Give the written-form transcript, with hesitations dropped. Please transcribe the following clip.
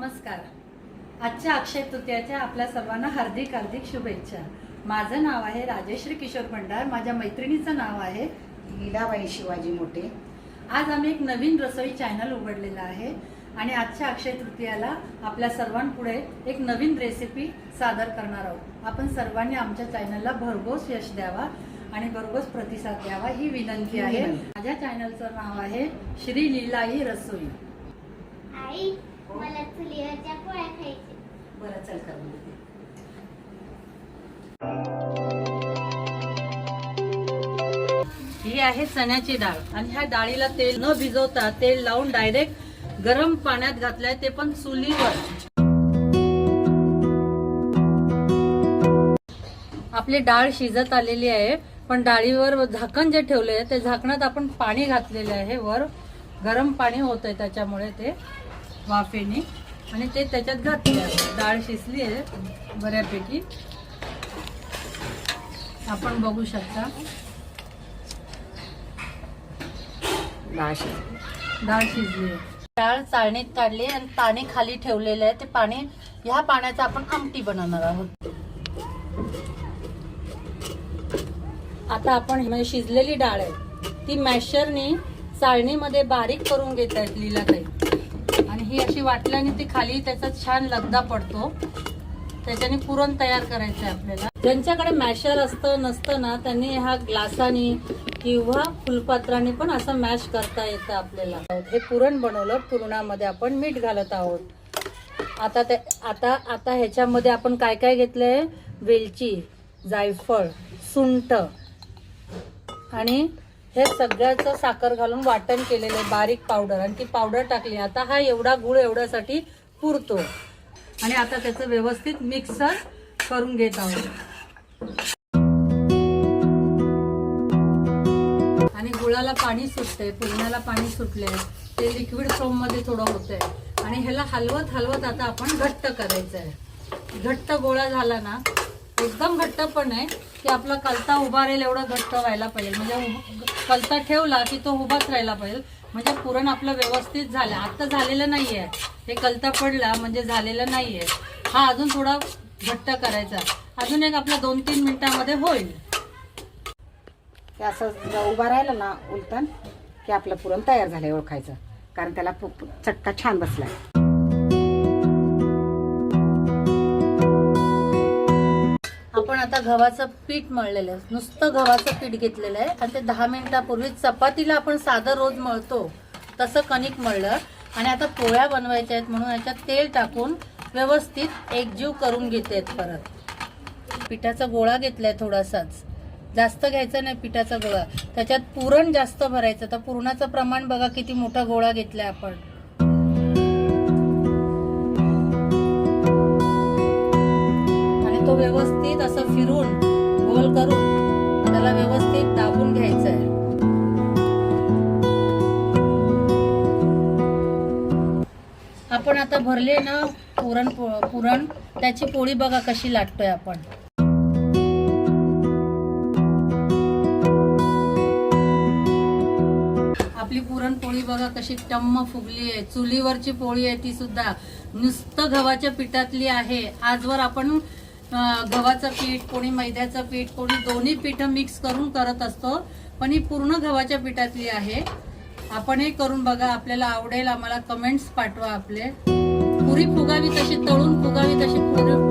नमस्कार. आजच्या अक्षय तृतीयाच्या आपल्या सर्वांना हार्दिक हार्दिक शुभेच्छा. माझं नाव आहे राजेश्री किशोर भंडार. माझ्या मैत्रिणीचं नाव आहे लीलाबाई शिवाजी मोठे. आज आम्ही एक नवीन रसोई चॅनल उघडलेला आहे आणि आजच्या अक्षय तृतीयाला आपल्या सर्वांपुढे एक नवीन रेसिपी सादर करणार आहोत. आपण सर्वांनी आमच्या चॅनलला भरघोस यश द्यावा आणि भरघोस प्रतिसाद द्यावा ही विनंती आहे. माझ्या चॅनलचं नाव आहे श्री लीलाई रसोई. आई मला चुलीवरच्या पोळ्या खायच्या. बरं चल करून देते. ही आहे चण्याची डाळ आणि ह्या डाळीला तेल न भिजवता तेल लावून डायरेक्ट गरम पाण्यात घातलंय, ते पण चुलीवर. आपली डाळ शिजत आलेली आहे, पण डाळीवर झाकण जे ठेवले ते झाकणात आपण पाणी घातलेलं आहे. वर गरम पाणी होतंय त्याच्यामुळे ते वाफेने, आणि ते त्याच्यात घातले. डाळ शिजली आहे बऱ्यापैकी, आपण बघू शकता. डाळ शिजली आहे. डाळ चाळणीत काढली आणि पाणी खाली ठेवलेलं आहे. ते पाणी, ह्या पाण्याचं आपण आमटी बनवणार आहोत. आता आपण म्हणजे शिजलेली डाळ आहे ती मॅशरनी चाळणीमध्ये बारीक करून घेत आहेत लीलाताई, आणि ही अशी वाटल्याने ती खाली त्याचा छान लगदा पडतो. त्याच्याने पुरण तयार करायचं आहे आपल्याला. ज्यांच्याकडे मॅशर असतं नसतं ना, त्यांनी ह्या ग्लासानी किंवा फुलपात्राने पण असं मॅश करता येतं आपल्याला. हे पुरण बनवलं. पुरणामध्ये आपण मीठ घालत आहोत. आता ह्याच्यामध्ये आपण काय काय घेतलंय? वेलची, जायफळ, सुंठ आणि हे सगळ्याचं साखर घालून वाटण केलेलं आहे, बारीक पावडर, आणि ती पावडर टाकली. आता हा एवढा गुळ एवढ्यासाठी पुरतो, आणि आता त्याचं व्यवस्थित मिक्सर करून घेत आहोत. आणि गुळाला पाणी सुटते, पुरणाला पाणी सुटले, ते लिक्विड फॉर्म मध्ये थोडं होतंय, आणि ह्याला हलवत हलवत आता आपण घट्ट करायचं आहे. घट्ट गोळा झाला ना, एकदम घट्ट पण नाही की आपला कलता उभा राहील एवढं घट्ट व्हायला पाहिजे. म्हणजे कलता ठेवला की तो उभाच राहायला पाहिजे, म्हणजे पुरण आपलं व्यवस्थित झालं. आता झालेलं नाहीये हे, कलता पडला म्हणजे झालेलं नाहीये. हा अजून थोडा घट्ट करायचा. अजून एक आपला 2-3 मिनिटांमध्ये होईल. ते असं उभा राहिलं ना उलटन की आपलं पुरण तयार झालंय ओळखायचं, कारण त्याला चटका छान बसलाय. आपण आता गव्हाचं पीठ मळलेलं आहे. नुसतं गव्हाचं पीठ घेतलेलं आहे आणि ते 10 मिनिटापूर्वी चपातीला आपण साधं रोज मळतो तसं कणिक मळलं, आणि आता पोळ्या बनवायच्या आहेत म्हणून याच्यात तेल टाकून व्यवस्थित एकजीव करून घेते. परत पिठाचा गोळा घेतलाय, थोडासाच, जास्त घ्यायचा नाही पिठाचा गोळा. त्याच्यात पुरण जास्त भरायचं. तर पुरणाचं प्रमाण बघा किती मोठा गोळा घेतलाय आपण. आणि तो व्यवस्थित असं फिरून गोल करून त्याला व्यवस्थित दाबून घ्यायचं आहे. आपण आता भरले ना पुरण त्याची पोळी बघा कशी लाटतोय आपण. आपली पुरणपोळी बघा कशी टम्म फुगली आहे. चुलीवरची पोळी आहे ती सुद्धा नुसतं गव्हाच्या पिठातली आहे. आजवर आपण गव्हाचं पीठ, कोणी मैद्याचं पीठ, कोणी दोन्ही पीठ मिक्स करून करत असतो, पण ही पूर्ण गव्हाच्या पिठातली आहे. आपण हे करून बघा, आपल्याला आवडेल. आम्हाला कमेंट्स पाठवा आपले. पुरी फुगावी तशी, तळून फुगावी तशी पुरण